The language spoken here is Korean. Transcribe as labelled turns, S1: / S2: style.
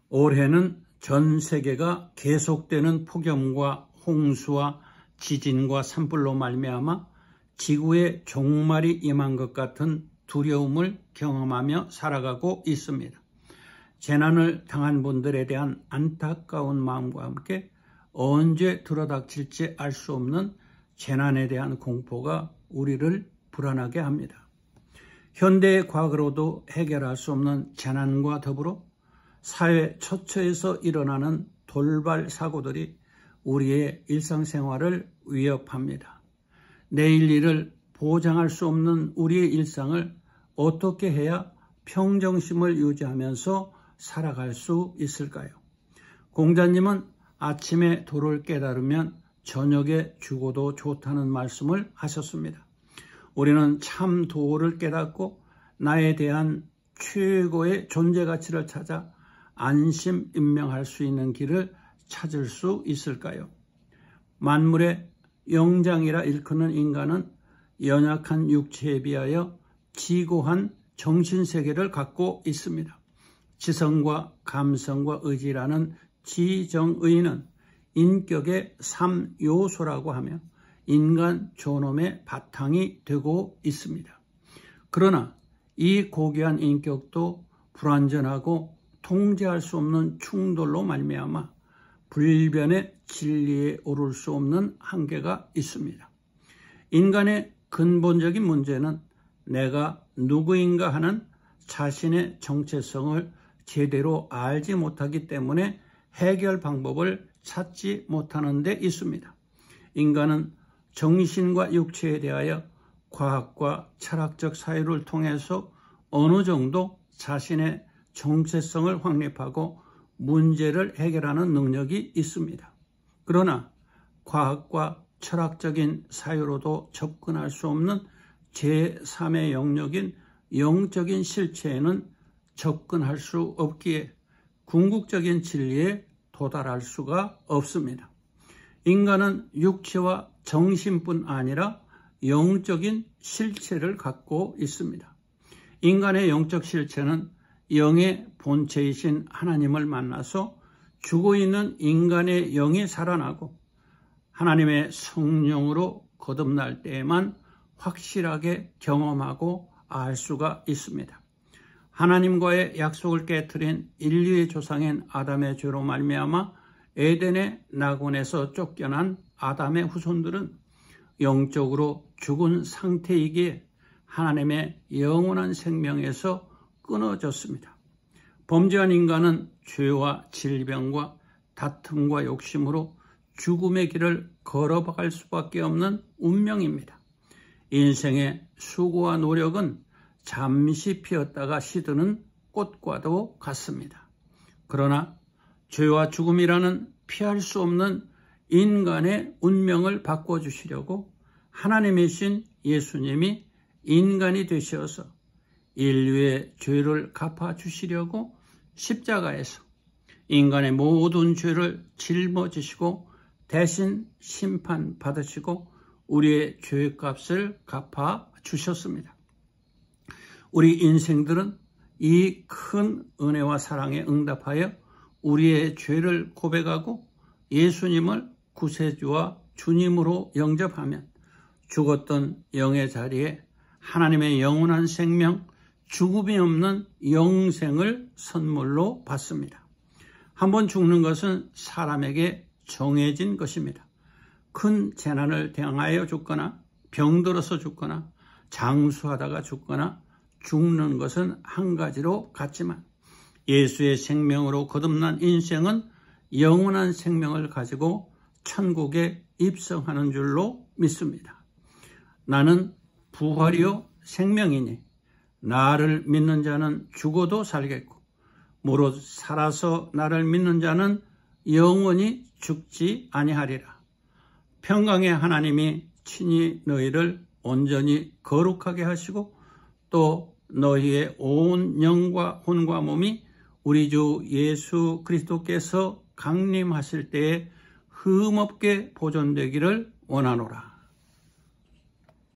S1: 올해는 전 세계가 계속되는 폭염과 홍수와 지진과 산불로 말미암아 지구의 종말이 임한 것 같은 두려움을 경험하며 살아가고 있습니다. 재난을 당한 분들에 대한 안타까운 마음과 함께 언제 들어닥칠지 알 수 없는 재난에 대한 공포가 우리를 불안하게 합니다. 현대의 과거로도 해결할 수 없는 재난과 더불어 사회 처처에서 일어나는 돌발 사고들이 우리의 일상생활을 위협합니다. 내일 일을 보장할 수 없는 우리의 일상을 어떻게 해야 평정심을 유지하면서 살아갈 수 있을까요? 공자님은 아침에 도를 깨달으면 저녁에 죽어도 좋다는 말씀을 하셨습니다. 우리는 참 도를 깨닫고 나에 대한 최고의 존재 가치를 찾아 안심 임명할 수 있는 길을 찾을 수 있을까요? 만물의 영장이라 일컫는 인간은 연약한 육체에 비하여 지고한 정신세계를 갖고 있습니다. 지성과 감성과 의지라는 지정의는 인격의 3요소라고 하며 인간 존엄의 바탕이 되고 있습니다. 그러나 이 고귀한 인격도 불완전하고 통제할 수 없는 충돌로 말미암아 불변의 진리에 오를 수 없는 한계가 있습니다. 인간의 근본적인 문제는 내가 누구인가 하는 자신의 정체성을 제대로 알지 못하기 때문에 해결 방법을 찾지 못하는 데 있습니다. 인간은 정신과 육체에 대하여 과학과 철학적 사유를 통해서 어느 정도 자신의 정체성을 확립하고 문제를 해결하는 능력이 있습니다. 그러나 과학과 철학적인 사유로도 접근할 수 없는 제3의 영역인 영적인 실체에는 접근할 수 없기에 궁극적인 진리에 도달할 수가 없습니다. 인간은 육체와 정신뿐 아니라 영적인 실체를 갖고 있습니다. 인간의 영적 실체는 영의 본체이신 하나님을 만나서 죽어있는 인간의 영이 살아나고 하나님의 성령으로 거듭날 때에만 확실하게 경험하고 알 수가 있습니다. 하나님과의 약속을 깨트린 인류의 조상인 아담의 죄로 말미암아 에덴의 낙원에서 쫓겨난 아담의 후손들은 영적으로 죽은 상태이기에 하나님의 영원한 생명에서 끊어졌습니다. 범죄한 인간은 죄와 질병과 다툼과 욕심으로 죽음의 길을 걸어갈 수밖에 없는 운명입니다. 인생의 수고와 노력은 잠시 피었다가 시드는 꽃과도 같습니다. 그러나 죄와 죽음이라는 피할 수 없는 인간의 운명을 바꿔주시려고 하나님이신 예수님이 인간이 되셔서 인류의 죄를 갚아주시려고 십자가에서 인간의 모든 죄를 짊어지시고 대신 심판받으시고 우리의 죄값을 갚아주셨습니다. 우리 인생들은 이 큰 은혜와 사랑에 응답하여 우리의 죄를 고백하고 예수님을 구세주와 주님으로 영접하면 죽었던 영의 자리에 하나님의 영원한 생명, 죽음이 없는 영생을 선물로 받습니다. 한번 죽는 것은 사람에게 정해진 것입니다. 큰 재난을 당하여 죽거나 병들어서 죽거나 장수하다가 죽거나 죽는 것은 한 가지로 같지만 예수의 생명으로 거듭난 인생은 영원한 생명을 가지고 천국에 입성하는 줄로 믿습니다. 나는 부활이요 생명이니 나를 믿는 자는 죽어도 살겠고 무릇 살아서 나를 믿는 자는 영원히 죽지 아니하리라. 평강의 하나님이 친히 너희를 온전히 거룩하게 하시고 또 너희의 온 영과 혼과 몸이 우리 주 예수 그리스도께서 강림하실 때에 흠없게 보존되기를 원하노라.